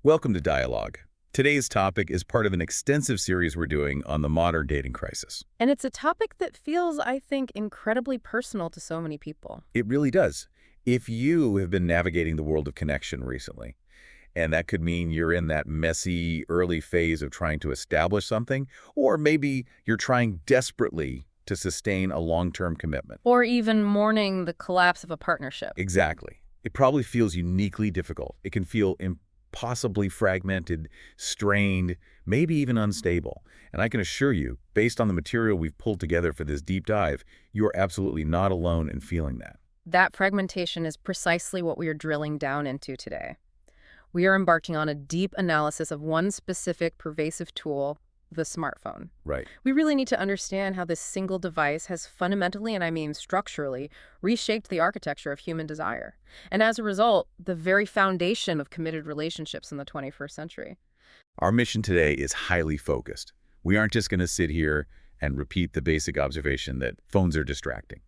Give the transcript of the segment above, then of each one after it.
Welcome to Dialogue. Today's topic is part of an extensive series we're doing on the modern dating crisis. And it's a topic that feels, I think, incredibly personal to so many people. It really does. If you have been navigating the world of connection recently, and that could mean you're in that messy early phase of trying to establish something, or maybe you're trying desperately to sustain a long-term commitment. Or even mourning the collapse of a partnership. Exactly. It probably feels uniquely difficult. It can feel impossibly fragmented, strained, maybe even unstable. And I can assure you, based on the material we've pulled together for this deep dive, you are absolutely not alone in feeling that. That fragmentation is precisely what we are drilling down into today. We are embarking on a deep analysis of one specific pervasive tool, the smartphone. Right. We really need to understand how this single device has fundamentally, and I mean structurally, reshaped the architecture of human desire. And as a result, the very foundation of committed relationships in the 21st century. Our mission today is highly focused. We aren't just going to sit here and repeat the basic observation that phones are distracting.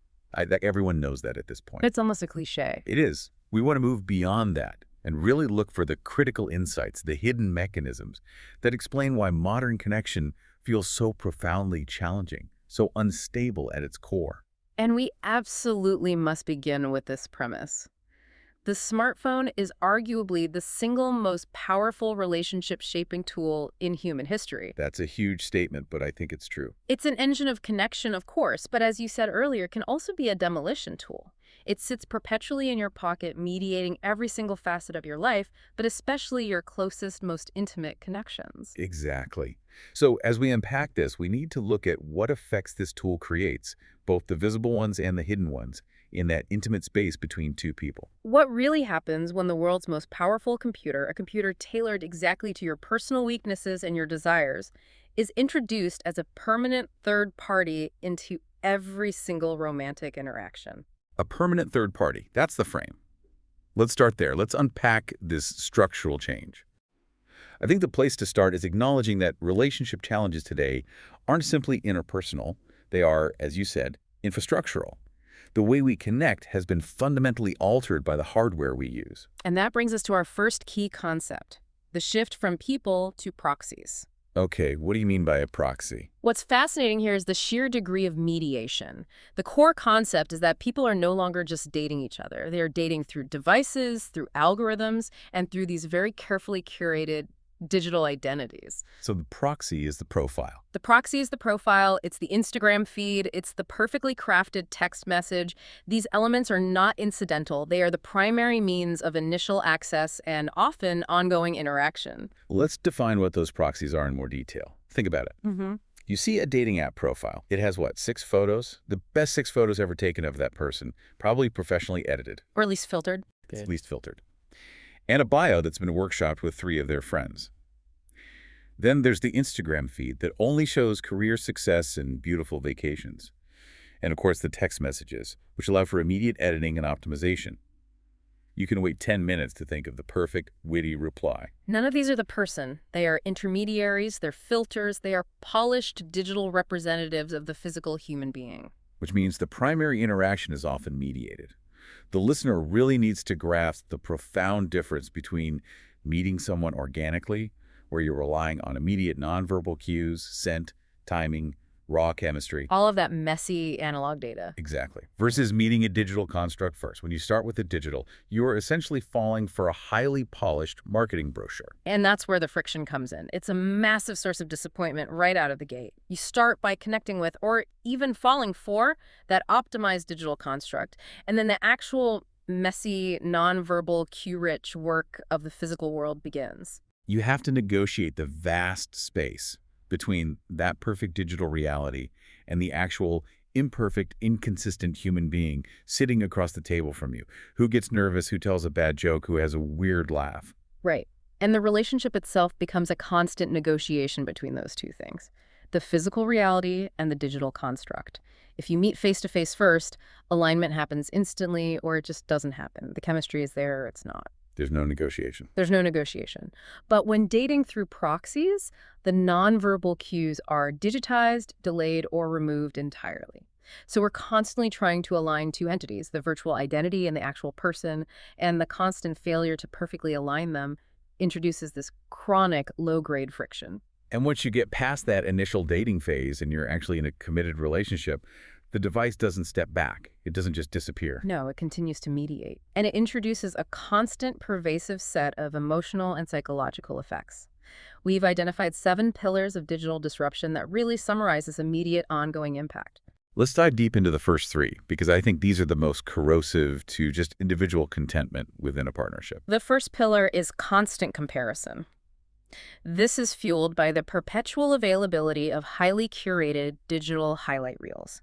Everyone knows that at this point. It's almost a cliche. It is. We want to move beyond that and really look for the critical insights, the hidden mechanisms that explain why modern connection feels so profoundly challenging, so unstable at its core. And we absolutely must begin with this premise. The smartphone is arguably the single most powerful relationship-shaping tool in human history. That's a huge statement, but I think it's true. It's an engine of connection, of course, but as you said earlier, can also be a demolition tool. It sits perpetually in your pocket, mediating every single facet of your life, but especially your closest, most intimate connections. Exactly. So as we unpack this, we need to look at what effects this tool creates, both the visible ones and the hidden ones, in that intimate space between two people. What really happens when the world's most powerful computer, a computer tailored exactly to your personal weaknesses and your desires, is introduced as a permanent third party into every single romantic interaction? A permanent third party, that's the frame. Let's start there. Let's unpack this structural change. I think the place to start is acknowledging that relationship challenges today aren't simply interpersonal. They are, as you said, infrastructural. The way we connect has been fundamentally altered by the hardware we use. And that brings us to our first key concept, the shift from people to proxies. Okay, what do you mean by a proxy? What's fascinating here is the sheer degree of mediation. The core concept is that people are no longer just dating each other. They are dating through devices, through algorithms, and through these very carefully curated digital identities. So the proxy is the profile. The proxy is the profile, it's the Instagram feed, it's the perfectly crafted text message. These elements are not incidental. They are the primary means of initial access and often ongoing interaction. Let's define what those proxies are in more detail. Think about it. You see a dating app profile. It has what, 6 photos? The best 6 photos ever taken of that person, probably professionally edited. Or at least filtered. At least filtered. And a bio that's been workshopped with 3 of their friends. Then there's the Instagram feed that only shows career success and beautiful vacations. And of course the text messages, which allow for immediate editing and optimization. You can wait 10 minutes to think of the perfect, witty reply. None of these are the person. They are intermediaries, they're filters, they are polished digital representatives of the physical human being. Which means the primary interaction is often mediated. The listener really needs to grasp the profound difference between meeting someone organically, where you're relying on immediate nonverbal cues, scent, timing, raw chemistry. All of that messy analog data. Exactly. Versus meeting a digital construct first. When you start with the digital, you're essentially falling for a highly polished marketing brochure. And that's where the friction comes in. It's a massive source of disappointment right out of the gate. You start by connecting with, or even falling for, that optimized digital construct. And then the actual messy, nonverbal, cue-rich work of the physical world begins. You have to negotiate the vast space between that perfect digital reality and the actual imperfect, inconsistent human being sitting across the table from you, who gets nervous, who tells a bad joke, who has a weird laugh. Right. And the relationship itself becomes a constant negotiation between those two things, the physical reality and the digital construct. If you meet face-to-face first, alignment happens instantly, or it just doesn't happen. The chemistry is there or it's not. There's no negotiation. There's no negotiation. But when dating through proxies, the nonverbal cues are digitized, delayed, or removed entirely. So we're constantly trying to align two entities, the virtual identity and the actual person, and the constant failure to perfectly align them introduces this chronic low-grade friction. And once you get past that initial dating phase and you're actually in a committed relationship, the device doesn't step back. It doesn't just disappear. No, it continues to mediate. And it introduces a constant, pervasive set of emotional and psychological effects. We've identified 7 pillars of digital disruption that really summarize this immediate, ongoing impact. Let's dive deep into the first 3, because I think these are the most corrosive to just individual contentment within a partnership. The first pillar is constant comparison. This is fueled by the perpetual availability of highly curated digital highlight reels.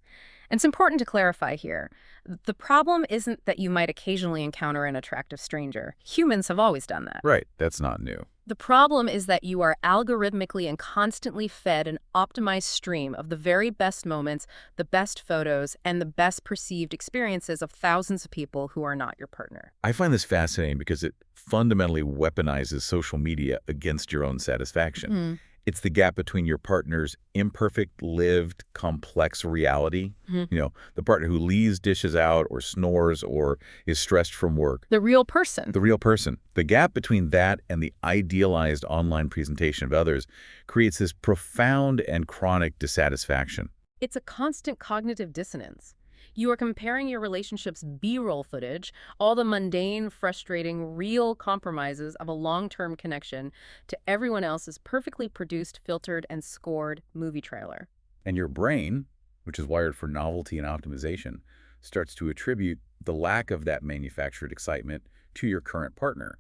And it's important to clarify here. The problem isn't that you might occasionally encounter an attractive stranger. Humans have always done that. Right, that's not new. The problem is that you are algorithmically and constantly fed an optimized stream of the very best moments, the best photos, and the best perceived experiences of thousands of people who are not your partner. I find this fascinating because it fundamentally weaponizes social media against your own satisfaction. It's the gap between your partner's imperfect, lived, complex reality. The partner who leaves dishes out or snores or is stressed from work. The real person. The real person. The gap between that and the idealized online presentation of others creates this profound and chronic dissatisfaction. It's a constant cognitive dissonance. You are comparing your relationship's B-roll footage, all the mundane, frustrating, real compromises of a long-term connection, to everyone else's perfectly produced, filtered, and scored movie trailer. And your brain, which is wired for novelty and optimization, starts to attribute the lack of that manufactured excitement to your current partner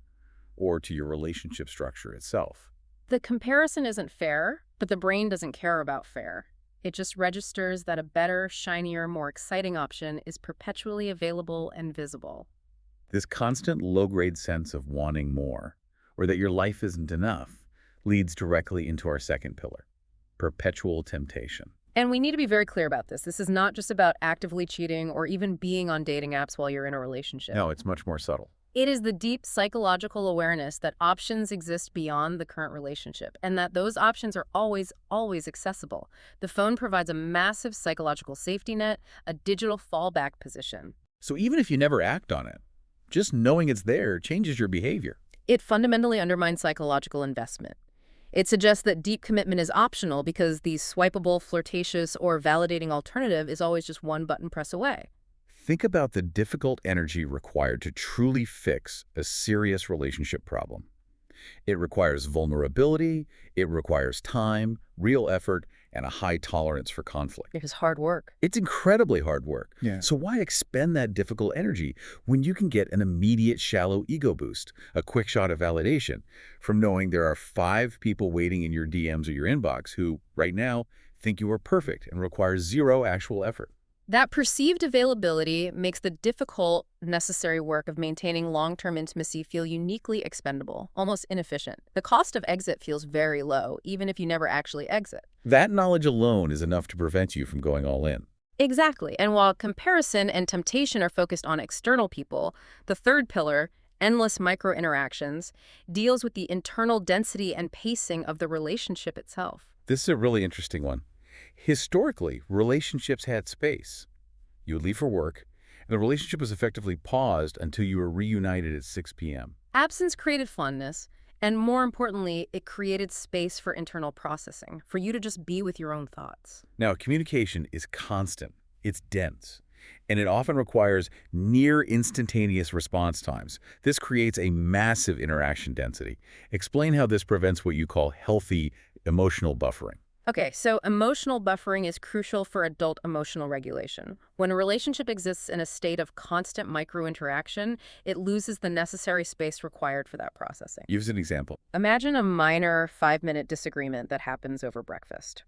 or to your relationship structure itself. The comparison isn't fair, but the brain doesn't care about fair. It just registers that a better, shinier, more exciting option is perpetually available and visible. This constant low-grade sense of wanting more, or that your life isn't enough, leads directly into our second pillar, perpetual temptation. And we need to be very clear about this. This is not just about actively cheating or even being on dating apps while you're in a relationship. No, it's much more subtle. It is the deep psychological awareness that options exist beyond the current relationship and that those options are always, always accessible. The phone provides a massive psychological safety net, a digital fallback position. So even if you never act on it, just knowing it's there changes your behavior. It fundamentally undermines psychological investment. It suggests that deep commitment is optional because the swipeable, flirtatious, or validating alternative is always just one button press away. Think about the difficult energy required to truly fix a serious relationship problem. It requires vulnerability, it requires time, real effort, and a high tolerance for conflict. It is hard work. It's incredibly hard work. Yeah. So why expend that difficult energy when you can get an immediate shallow ego boost, a quick shot of validation from knowing there are 5 people waiting in your DMs or your inbox who, right now, think you are perfect and require 0 actual effort? That perceived availability makes the difficult, necessary work of maintaining long-term intimacy feel uniquely expendable, almost inefficient. The cost of exit feels very low, even if you never actually exit. That knowledge alone is enough to prevent you from going all in. Exactly. And while comparison and temptation are focused on external people, the third pillar, endless micro-interactions, deals with the internal density and pacing of the relationship itself. This is a really interesting one. Historically, relationships had space. You would leave for work, and the relationship was effectively paused until you were reunited at 6 p.m. Absence created fondness, and more importantly, it created space for internal processing, for you to just be with your own thoughts. Now, communication is constant, it's dense, and it often requires near instantaneous response times. This creates a massive interaction density. Explain how this prevents what you call healthy emotional buffering. Okay, so emotional buffering is crucial for adult emotional regulation. When a relationship exists in a state of constant micro-interaction, it loses the necessary space required for that processing. Use an example. Imagine a minor 5-minute disagreement that happens over breakfast.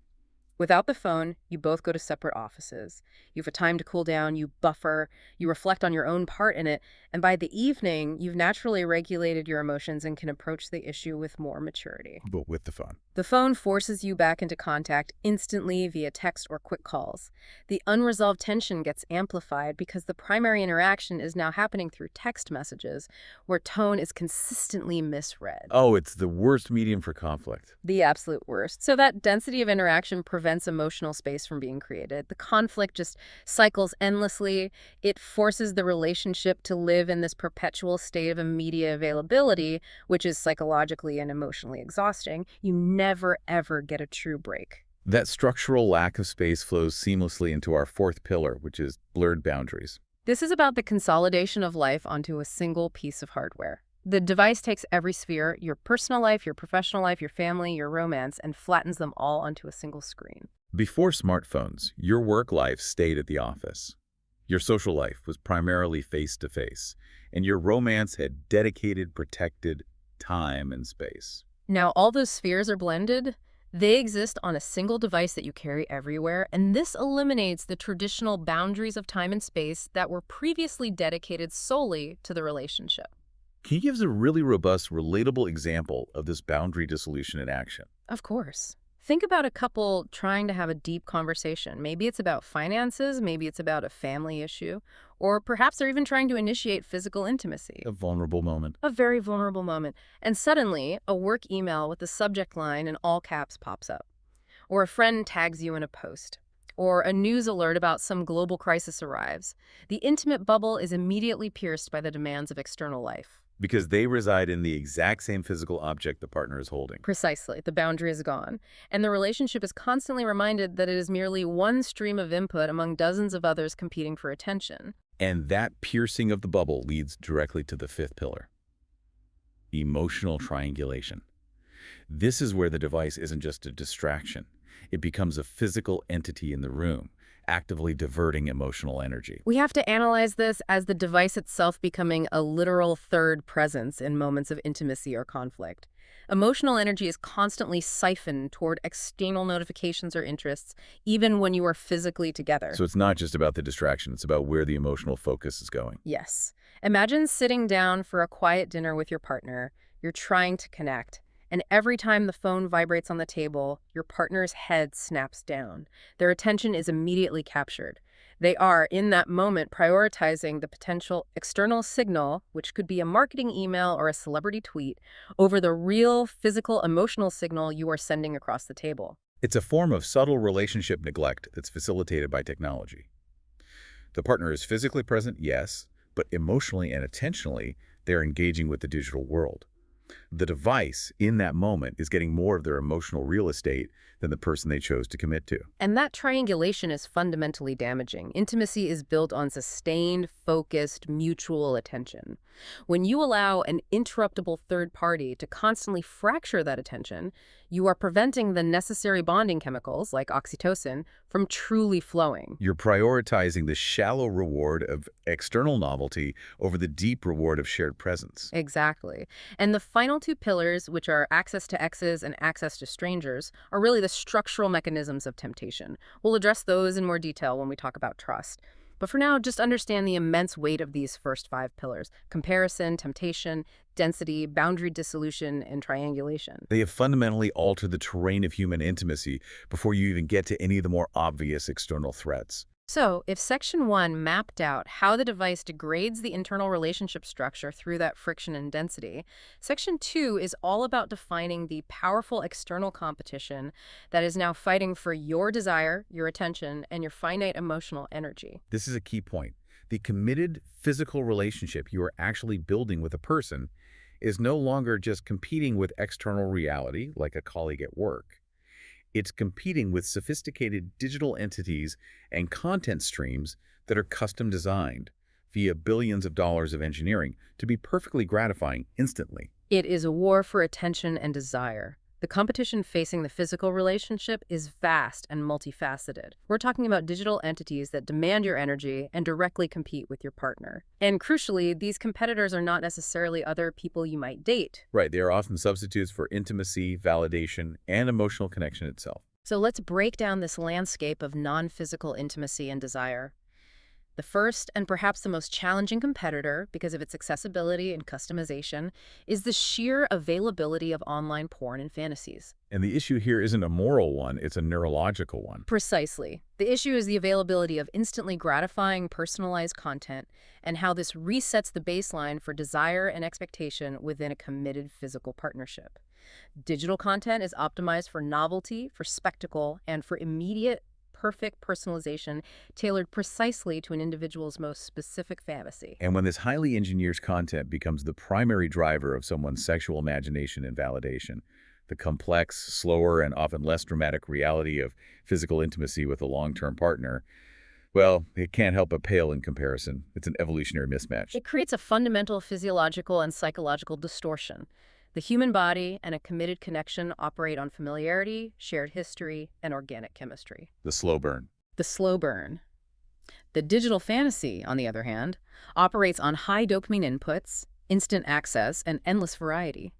Without the phone, you both go to separate offices. You have a time to cool down, you buffer, you reflect on your own part in it, and by the evening, you've naturally regulated your emotions and can approach the issue with more maturity. But with the phone. The phone forces you back into contact instantly via text or quick calls. The unresolved tension gets amplified because the primary interaction is now happening through text messages, where tone is consistently misread. Oh, it's the worst medium for conflict. The absolute worst. So that density of interaction prevents prevents emotional space from being created. The conflict just cycles endlessly. It forces the relationship to live in this perpetual state of immediate availability, which is psychologically and emotionally exhausting. You never, ever get a true break. That structural lack of space flows seamlessly into our fourth pillar, which is blurred boundaries. This is about the consolidation of life onto a single piece of hardware. The device takes every sphere, your personal life, your professional life, your family, your romance, and flattens them all onto a single screen. Before smartphones, your work life stayed at the office. Your social life was primarily face-to-face, and your romance had dedicated, protected time and space. Now, all those spheres are blended. They exist on a single device that you carry everywhere, and this eliminates the traditional boundaries of time and space that were previously dedicated solely to the relationship. Can you give us a really robust, relatable example of this boundary dissolution in action? Of course. Think about a couple trying to have a deep conversation. Maybe it's about finances, maybe it's about a family issue, or perhaps they're even trying to initiate physical intimacy. A vulnerable moment. A very vulnerable moment. And suddenly, a work email with the subject line in all caps pops up. Or a friend tags you in a post. Or a news alert about some global crisis arrives. The intimate bubble is immediately pierced by the demands of external life. Because they reside in the exact same physical object the partner is holding. Precisely. The boundary is gone. And the relationship is constantly reminded that it is merely one stream of input among dozens of others competing for attention. And that piercing of the bubble leads directly to the fifth pillar, emotional triangulation. This is where the device isn't just a distraction. It becomes a physical entity in the room, actively diverting emotional energy. We have to analyze this as the device itself becoming a literal third presence in moments of intimacy or conflict. Emotional energy is constantly siphoned toward external notifications or interests, even when you are physically together. So it's not just about the distraction, it's about where the emotional focus is going. Yes. Imagine sitting down for a quiet dinner with your partner. You're trying to connect. And every time the phone vibrates on the table, your partner's head snaps down. Their attention is immediately captured. They are, in that moment, prioritizing the potential external signal, which could be a marketing email or a celebrity tweet, over the real physical, emotional signal you are sending across the table. It's a form of subtle relationship neglect that's facilitated by technology. The partner is physically present, yes, but emotionally and attentionally, they're engaging with the digital world. The device, in that moment, is getting more of their emotional real estate than the person they chose to commit to. And that triangulation is fundamentally damaging. Intimacy is built on sustained, focused, mutual attention. When you allow an interruptible third party to constantly fracture that attention, you are preventing the necessary bonding chemicals, like oxytocin, from truly flowing. You're prioritizing the shallow reward of external novelty over the deep reward of shared presence. Exactly. And the final two pillars, which are access to exes and access to strangers, are really the structural mechanisms of temptation. We'll address those in more detail when we talk about trust. But for now, just understand the immense weight of these first five pillars: comparison, temptation, density, boundary dissolution, and triangulation. They have fundamentally altered the terrain of human intimacy before you even get to any of the more obvious external threats. So, if Section 1 mapped out how the device degrades the internal relationship structure through that friction and density, Section 2 is all about defining the powerful external competition that is now fighting for your desire, your attention, and your finite emotional energy. This is a key point. The committed physical relationship you are actually building with a person is no longer just competing with external reality, like a colleague at work. It's competing with sophisticated digital entities and content streams that are custom designed via billions of dollars of engineering to be perfectly gratifying instantly. It is a war for attention and desire. The competition facing the physical relationship is vast and multifaceted. We're talking about digital entities that demand your energy and directly compete with your partner. And crucially, these competitors are not necessarily other people you might date. Right, they are often substitutes for intimacy, validation, and emotional connection itself. So let's break down this landscape of non-physical intimacy and desire. The first, and perhaps the most challenging competitor, because of its accessibility and customization, is the sheer availability of online porn and fantasies. And the issue here isn't a moral one, it's a neurological one. Precisely. The issue is the availability of instantly gratifying, personalized content, and how this resets the baseline for desire and expectation within a committed physical partnership. Digital content is optimized for novelty, for spectacle, and for immediate, perfect personalization tailored precisely to an individual's most specific fantasy. And when this highly engineered content becomes the primary driver of someone's sexual imagination and validation, the complex, slower, and often less dramatic reality of physical intimacy with a long-term partner, well, it can't help but pale in comparison. It's an evolutionary mismatch. It creates a fundamental physiological and psychological distortion. The human body and a committed connection operate on familiarity, shared history, and organic chemistry. The slow burn. The slow burn. The digital fantasy, on the other hand, operates on high dopamine inputs, instant access, and endless variety.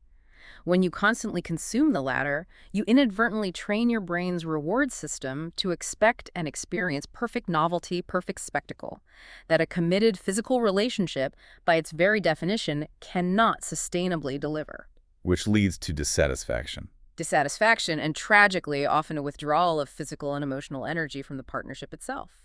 When you constantly consume the latter, you inadvertently train your brain's reward system to expect and experience perfect novelty, perfect spectacle, that a committed physical relationship, by its very definition, cannot sustainably deliver. Which leads to dissatisfaction. Dissatisfaction and, tragically, often a withdrawal of physical and emotional energy from the partnership itself.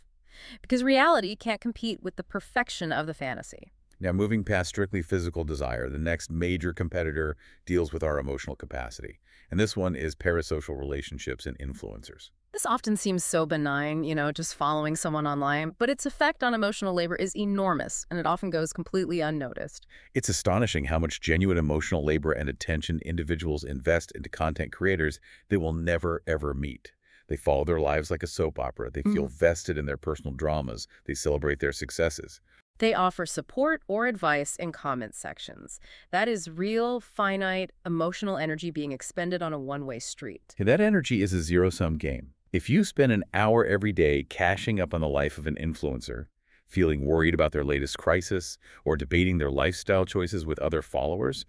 Because reality can't compete with the perfection of the fantasy. Now, moving past strictly physical desire, the next major competitor deals with our emotional capacity. And this one is parasocial relationships and influencers. This often seems so benign, just following someone online, but its effect on emotional labor is enormous, and it often goes completely unnoticed. It's astonishing how much genuine emotional labor and attention individuals invest into content creators they will never, ever meet. They follow their lives like a soap opera. They feel vested in their personal dramas. They celebrate their successes. They offer support or advice in comment sections. That is real, finite, emotional energy being expended on a one-way street. That energy is a zero-sum game. If you spend an hour every day cashing up on the life of an influencer, feeling worried about their latest crisis, or debating their lifestyle choices with other followers,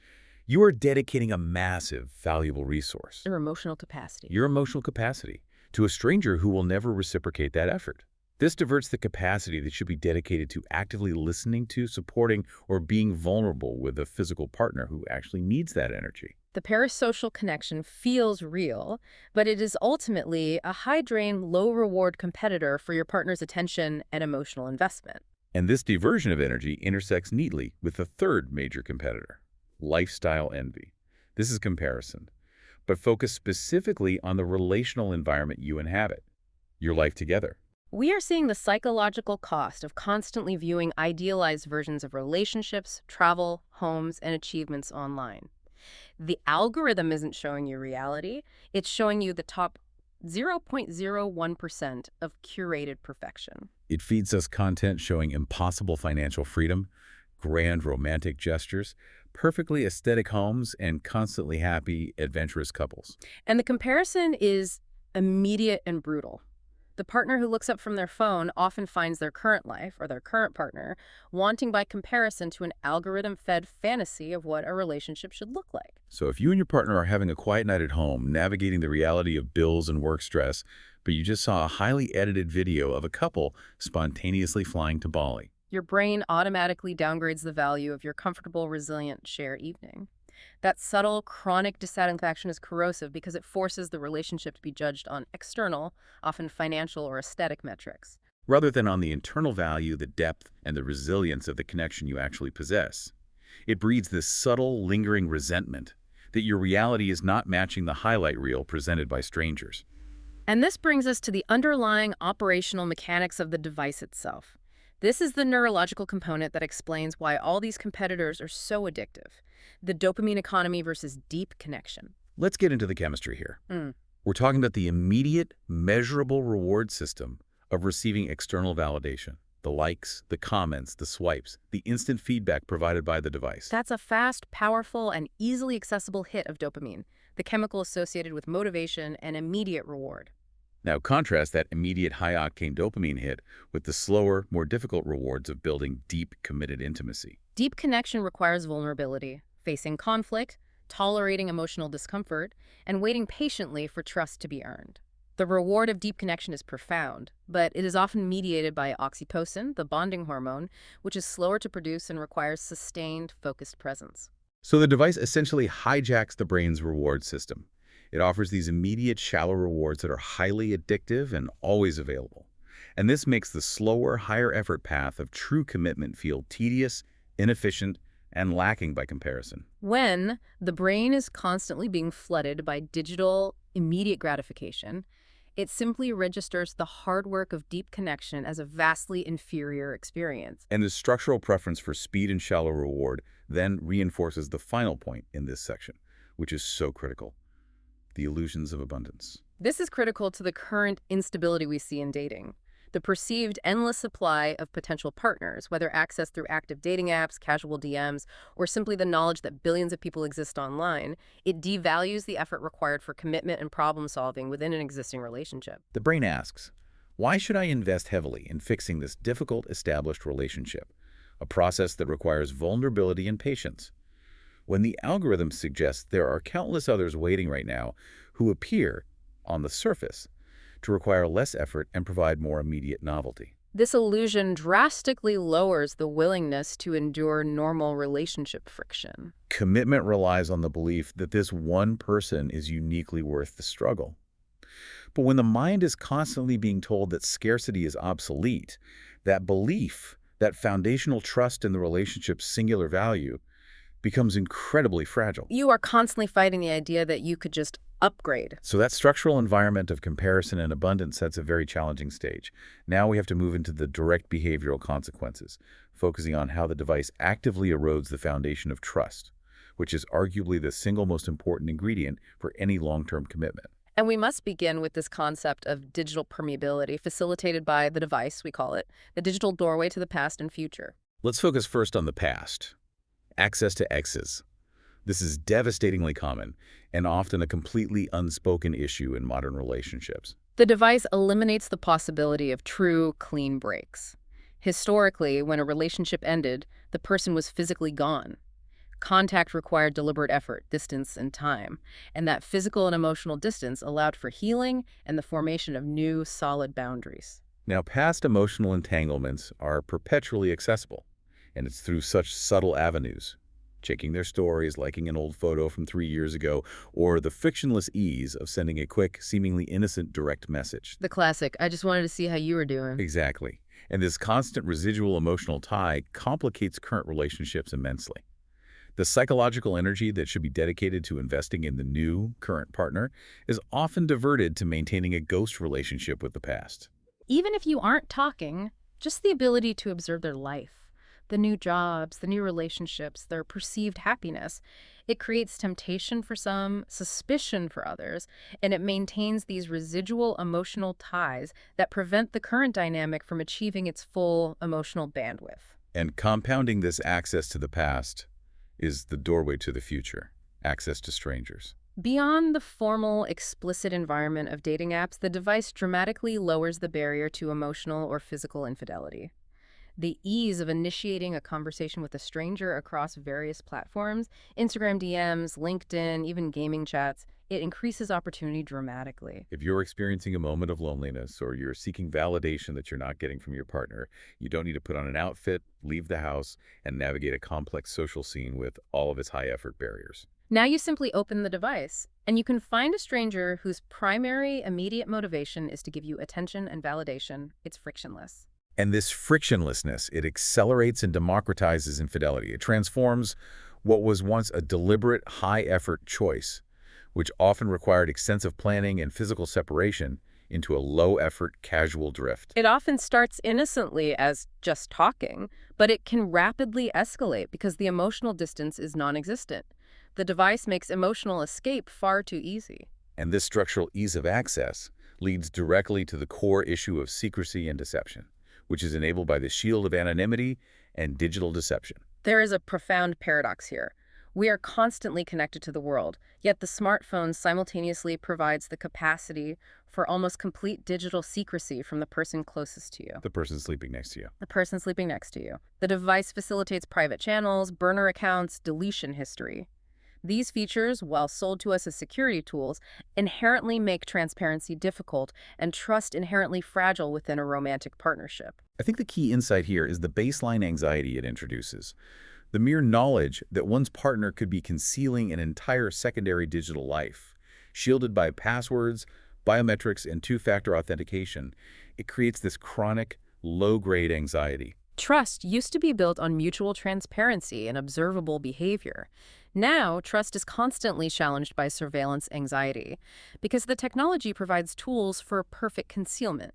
you are dedicating a massive, valuable resource. Their emotional capacity. Your emotional capacity to a stranger who will never reciprocate that effort. This diverts the capacity that should be dedicated to actively listening to, supporting, or being vulnerable with a physical partner who actually needs that energy. The parasocial connection feels real, but it is ultimately a high-drain, low-reward competitor for your partner's attention and emotional investment. And this diversion of energy intersects neatly with the third major competitor, lifestyle envy. This is comparison, but focused specifically on the relational environment you inhabit, your life together. We are seeing the psychological cost of constantly viewing idealized versions of relationships, travel, homes, and achievements online. The algorithm isn't showing you reality, it's showing you the top 0.01% of curated perfection. It feeds us content showing impossible financial freedom, grand romantic gestures, perfectly aesthetic homes, and constantly happy, adventurous couples. And the comparison is immediate and brutal. The partner who looks up from their phone often finds their current life, or their current partner, wanting by comparison to an algorithm-fed fantasy of what a relationship should look like. So if you and your partner are having a quiet night at home, navigating the reality of bills and work stress, but you just saw a highly edited video of a couple spontaneously flying to Bali, Your brain automatically downgrades the value of your comfortable, resilient, shared evening. That subtle, chronic dissatisfaction is corrosive because it forces the relationship to be judged on external, often financial or aesthetic metrics. rather than on the internal value, the depth, and the resilience of the connection you actually possess. It breeds this subtle, lingering resentment that your reality is not matching the highlight reel presented by strangers. And this brings us to the underlying operational mechanics of the device itself. This is the neurological component that explains why all these competitors are so addictive. The dopamine economy versus deep connection. Let's get into the chemistry here. We're talking about the immediate, measurable reward system of receiving external validation. The likes, the comments, the swipes, the instant feedback provided by the device. That's a fast, powerful, and easily accessible hit of dopamine, the chemical associated with motivation and immediate reward. Now contrast that immediate high-octane dopamine hit with the slower, more difficult rewards of building deep, committed intimacy. Deep connection requires vulnerability, facing conflict, tolerating emotional discomfort, and waiting patiently for trust to be earned. The reward of deep connection is profound, but it is often mediated by oxytocin, the bonding hormone, which is slower to produce and requires sustained, focused presence. So the device essentially hijacks the brain's reward system. It offers these immediate, shallow rewards that are highly addictive and always available. And this makes the slower, higher effort path of true commitment feel tedious, inefficient, and lacking by comparison. When the brain is constantly being flooded by digital, immediate gratification, it simply registers the hard work of deep connection as a vastly inferior experience. And this structural preference for speed and shallow reward then reinforces the final point in this section, which is so critical: the illusions of abundance. This is critical to the current instability we see in dating. The perceived endless supply of potential partners, whether accessed through active dating apps, casual DMs, or simply the knowledge that billions of people exist online, it devalues the effort required for commitment and problem solving within an existing relationship. The brain asks, why should I invest heavily in fixing this difficult established relationship, a process that requires vulnerability and patience, when the algorithm suggests there are countless others waiting right now who appear, on the surface, to require less effort and provide more immediate novelty? This illusion drastically lowers the willingness to endure normal relationship friction. Commitment relies on the belief that this one person is uniquely worth the struggle. But when the mind is constantly being told that scarcity is obsolete, that belief, that foundational trust in the relationship's singular value, becomes incredibly fragile. You are constantly fighting the idea that you could just upgrade. So that structural environment of comparison and abundance sets a very challenging stage. Now we have to move into the direct behavioral consequences, focusing on how the device actively erodes the foundation of trust, which is arguably the single most important ingredient for any long-term commitment. And we must begin with this concept of digital permeability, facilitated by the device, we call it, the digital doorway to the past and future. Let's focus first on the past. Access to exes. This is devastatingly common and often a completely unspoken issue in modern relationships. The device eliminates the possibility of true, clean breaks. Historically, when a relationship ended, the person was physically gone. Contact required deliberate effort, distance, and time, and that physical and emotional distance allowed for healing and the formation of new, solid boundaries. Now, past emotional entanglements are perpetually accessible, and it's through such subtle avenues: checking their stories, liking an old photo from 3 years ago, or the frictionless ease of sending a quick, seemingly innocent direct message. The classic, I just wanted to see how you were doing. Exactly. And this constant residual emotional tie complicates current relationships immensely. The psychological energy that should be dedicated to investing in the new, current partner is often diverted to maintaining a ghost relationship with the past. Even if you aren't talking, just the ability to observe their life, the new jobs, the new relationships, their perceived happiness, it creates temptation for some, suspicion for others, and it maintains these residual emotional ties that prevent the current dynamic from achieving its full emotional bandwidth. And compounding this access to the past is the doorway to the future: access to strangers. Beyond the formal, explicit environment of dating apps, the device dramatically lowers the barrier to emotional or physical infidelity. The ease of initiating a conversation with a stranger across various platforms, Instagram DMs, LinkedIn, even gaming chats, it increases opportunity dramatically. If you're experiencing a moment of loneliness or you're seeking validation that you're not getting from your partner, you don't need to put on an outfit, leave the house, and navigate a complex social scene with all of its high-effort barriers. Now you simply open the device, and you can find a stranger whose primary immediate motivation is to give you attention and validation. It's frictionless. And this frictionlessness, it accelerates and democratizes infidelity. It transforms what was once a deliberate, high-effort choice, which often required extensive planning and physical separation, into a low-effort, casual drift. It often starts innocently as just talking, but it can rapidly escalate because the emotional distance is non-existent. The device makes emotional escape far too easy. And this structural ease of access leads directly to the core issue of secrecy and deception, which is enabled by the shield of anonymity and digital deception. There is a profound paradox here. We are constantly connected to the world, yet the smartphone simultaneously provides the capacity for almost complete digital secrecy from the person closest to you. The person sleeping next to you. The person sleeping next to you. The device facilitates private channels, burner accounts, deletion history. These features, while sold to us as security tools, inherently make transparency difficult and trust inherently fragile within a romantic partnership. I think the key insight here is the baseline anxiety it introduces. The mere knowledge that one's partner could be concealing an entire secondary digital life, shielded by passwords, biometrics, and two-factor authentication, it creates this chronic, low-grade anxiety. Trust used to be built on mutual transparency and observable behavior. Now, trust is constantly challenged by surveillance anxiety because the technology provides tools for perfect concealment.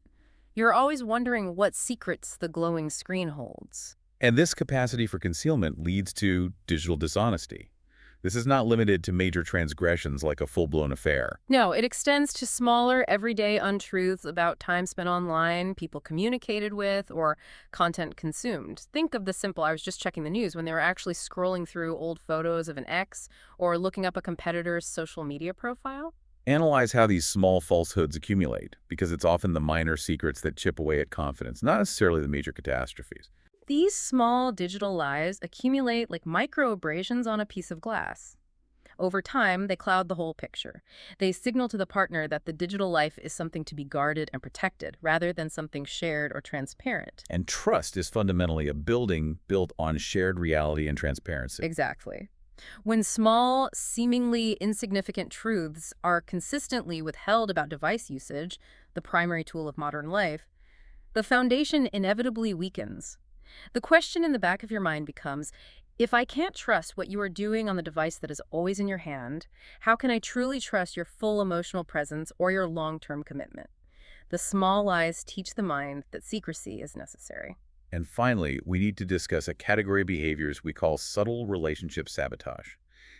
You're always wondering what secrets the glowing screen holds. And this capacity for concealment leads to digital dishonesty. This is not limited to major transgressions like a full-blown affair. No, it extends to smaller, everyday untruths about time spent online, people communicated with, or content consumed. Think of the simple, I was just checking the news when they were actually scrolling through old photos of an ex or looking up a competitor's social media profile. Analyze how these small falsehoods accumulate, because it's often the minor secrets that chip away at confidence, not necessarily the major catastrophes. These small digital lies accumulate like micro abrasions on a piece of glass. Over time, they cloud the whole picture. They signal to the partner that the digital life is something to be guarded and protected, rather than something shared or transparent. And trust is fundamentally a building built on shared reality and transparency. Exactly. When small, seemingly insignificant truths are consistently withheld about device usage, the primary tool of modern life, the foundation inevitably weakens. The question in the back of your mind becomes, if I can't trust what you are doing on the device that is always in your hand, how can I truly trust your full emotional presence or your long-term commitment? The small lies teach the mind that secrecy is necessary. And finally, we need to discuss a category of behaviors we call subtle relationship sabotage.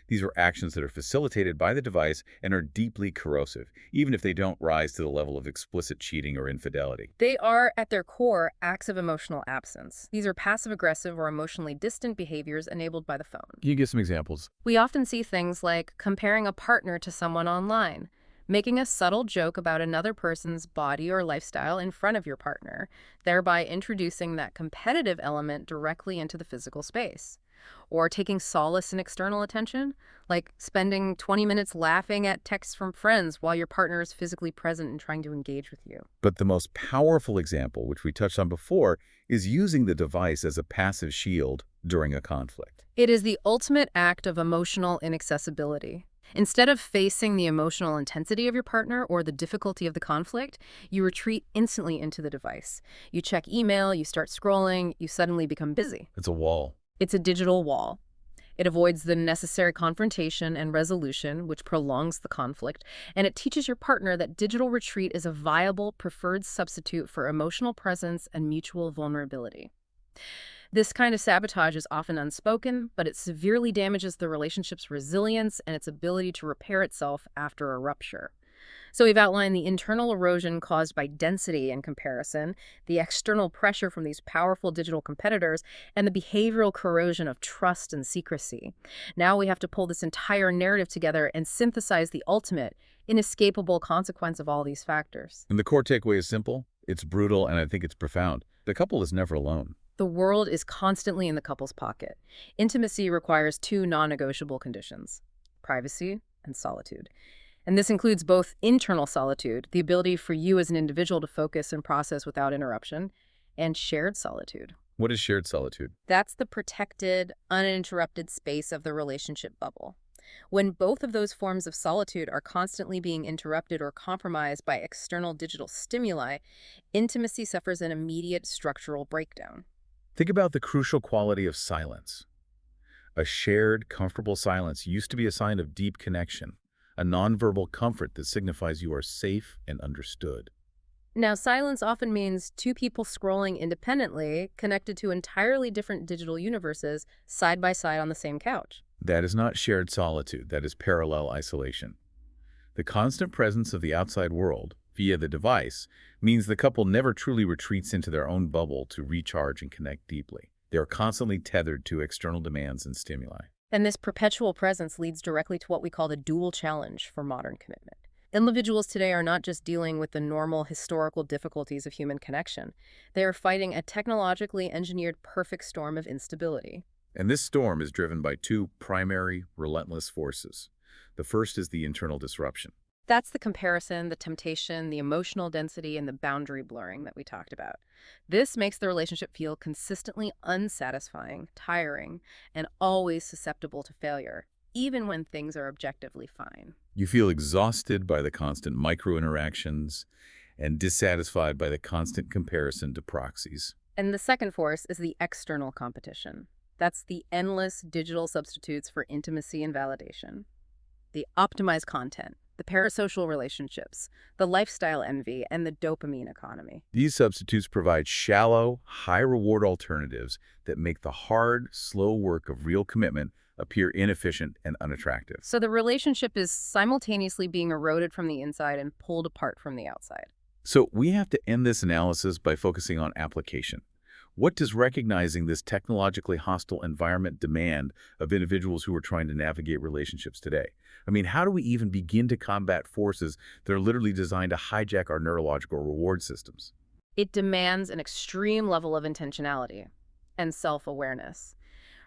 These are actions that are facilitated by the device and are deeply corrosive, even if they don't rise to the level of explicit cheating or infidelity. They are, at their core, acts of emotional absence. These are passive-aggressive or emotionally distant behaviors enabled by the phone. Can you give some examples? We often see things like comparing a partner to someone online, making a subtle joke about another person's body or lifestyle in front of your partner, thereby introducing that competitive element directly into the physical space. Or taking solace in external attention, like spending 20 minutes laughing at texts from friends while your partner is physically present and trying to engage with you. But the most powerful example, which we touched on before, is using the device as a passive shield during a conflict. It is the ultimate act of emotional inaccessibility. Instead of facing the emotional intensity of your partner or the difficulty of the conflict, you retreat instantly into the device. You check email, you start scrolling, you suddenly become busy. It's a wall. It's a digital wall. It avoids the necessary confrontation and resolution, which prolongs the conflict, and it teaches your partner that digital retreat is a viable, preferred substitute for emotional presence and mutual vulnerability. This kind of sabotage is often unspoken, but it severely damages the relationship's resilience and its ability to repair itself after a rupture. So we've outlined the internal erosion caused by density and comparison, the external pressure from these powerful digital competitors, and the behavioral corrosion of trust and secrecy. Now we have to pull this entire narrative together and synthesize the ultimate, inescapable consequence of all these factors. And the core takeaway is simple, it's brutal, and I think it's profound. The couple is never alone. The world is constantly in the couple's pocket. Intimacy requires two non-negotiable conditions: privacy and solitude. And this includes both internal solitude, the ability for you as an individual to focus and process without interruption, and shared solitude. What is shared solitude? That's the protected, uninterrupted space of the relationship bubble. When both of those forms of solitude are constantly being interrupted or compromised by external digital stimuli, intimacy suffers an immediate structural breakdown. Think about the crucial quality of silence. A shared, comfortable silence used to be a sign of deep connection, a nonverbal comfort that signifies you are safe and understood. Now, silence often means two people scrolling independently, connected to entirely different digital universes, side by side on the same couch. That is not shared solitude, that is parallel isolation. The constant presence of the outside world, via the device, means the couple never truly retreats into their own bubble to recharge and connect deeply. They are constantly tethered to external demands and stimuli. And this perpetual presence leads directly to what we call the dual challenge for modern commitment. Individuals today are not just dealing with the normal historical difficulties of human connection. They are fighting a technologically engineered perfect storm of instability. And this storm is driven by two primary, relentless forces. The first is the internal disruption. That's the comparison, the temptation, the emotional density, and the boundary blurring that we talked about. This makes the relationship feel consistently unsatisfying, tiring, and always susceptible to failure, even when things are objectively fine. You feel exhausted by the constant micro-interactions and dissatisfied by the constant comparison to proxies. And the second force is the external competition. That's the endless digital substitutes for intimacy and validation. The optimized content, the parasocial relationships, the lifestyle envy, and the dopamine economy. These substitutes provide shallow, high-reward alternatives that make the hard, slow work of real commitment appear inefficient and unattractive. So the relationship is simultaneously being eroded from the inside and pulled apart from the outside. So we have to end this analysis by focusing on application. What does recognizing this technologically hostile environment demand of individuals who are trying to navigate relationships today? I mean, how do we even begin to combat forces that are literally designed to hijack our neurological reward systems? It demands an extreme level of intentionality and self-awareness.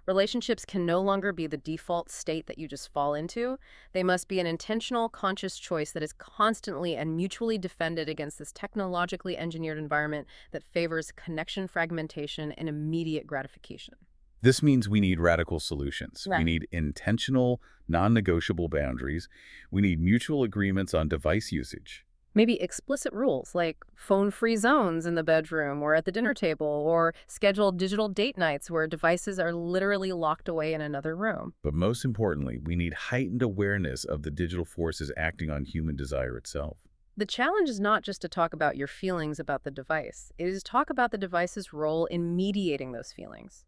Relationships can no longer be the default state that you just fall into. They must be an intentional, conscious choice that is constantly and mutually defended against this technologically engineered environment that favors connection fragmentation and immediate gratification. This means we need radical solutions. We Right. need intentional, non-negotiable boundaries. We need mutual agreements on device usage. Maybe explicit rules like phone-free zones in the bedroom or at the dinner table, or scheduled digital date nights where devices are literally locked away in another room. But most importantly, we need heightened awareness of the digital forces acting on human desire itself. The challenge is not just to talk about your feelings about the device. It is to talk about the device's role in mediating those feelings.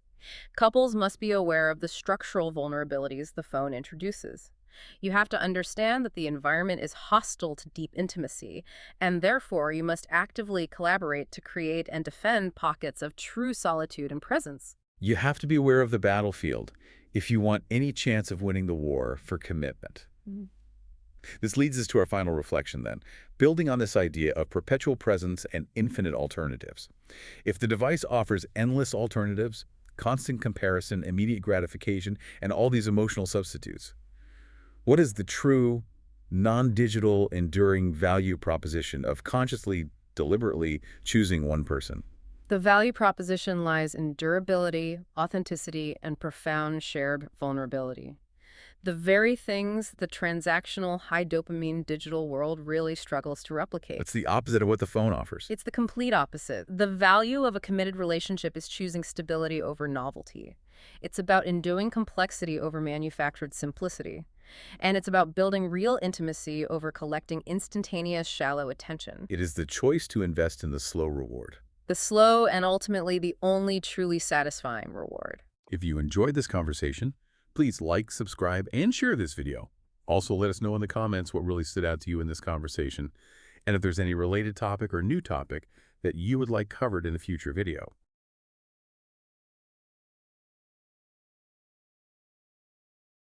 Couples must be aware of the structural vulnerabilities the phone introduces. You have to understand that the environment is hostile to deep intimacy, and therefore you must actively collaborate to create and defend pockets of true solitude and presence. You have to be aware of the battlefield if you want any chance of winning the war for commitment. Mhm. This leads us to our final reflection then, building on this idea of perpetual presence and infinite alternatives. If the device offers endless alternatives, constant comparison, immediate gratification, and all these emotional substitutes, what is the true, non-digital, enduring value proposition of consciously, deliberately choosing one person? The value proposition lies in durability, authenticity, and profound shared vulnerability. The very things the transactional, high dopamine digital world really struggles to replicate. That's the opposite of what the phone offers. It's the complete opposite. The value of a committed relationship is choosing stability over novelty. It's about enduring complexity over manufactured simplicity. And it's about building real intimacy over collecting instantaneous, shallow attention. It is the choice to invest in the slow reward. The slow and ultimately the only truly satisfying reward. If you enjoyed this conversation, please like, subscribe, and share this video. Also, let us know in the comments what really stood out to you in this conversation, and if there's any related topic or new topic that you would like covered in a future video.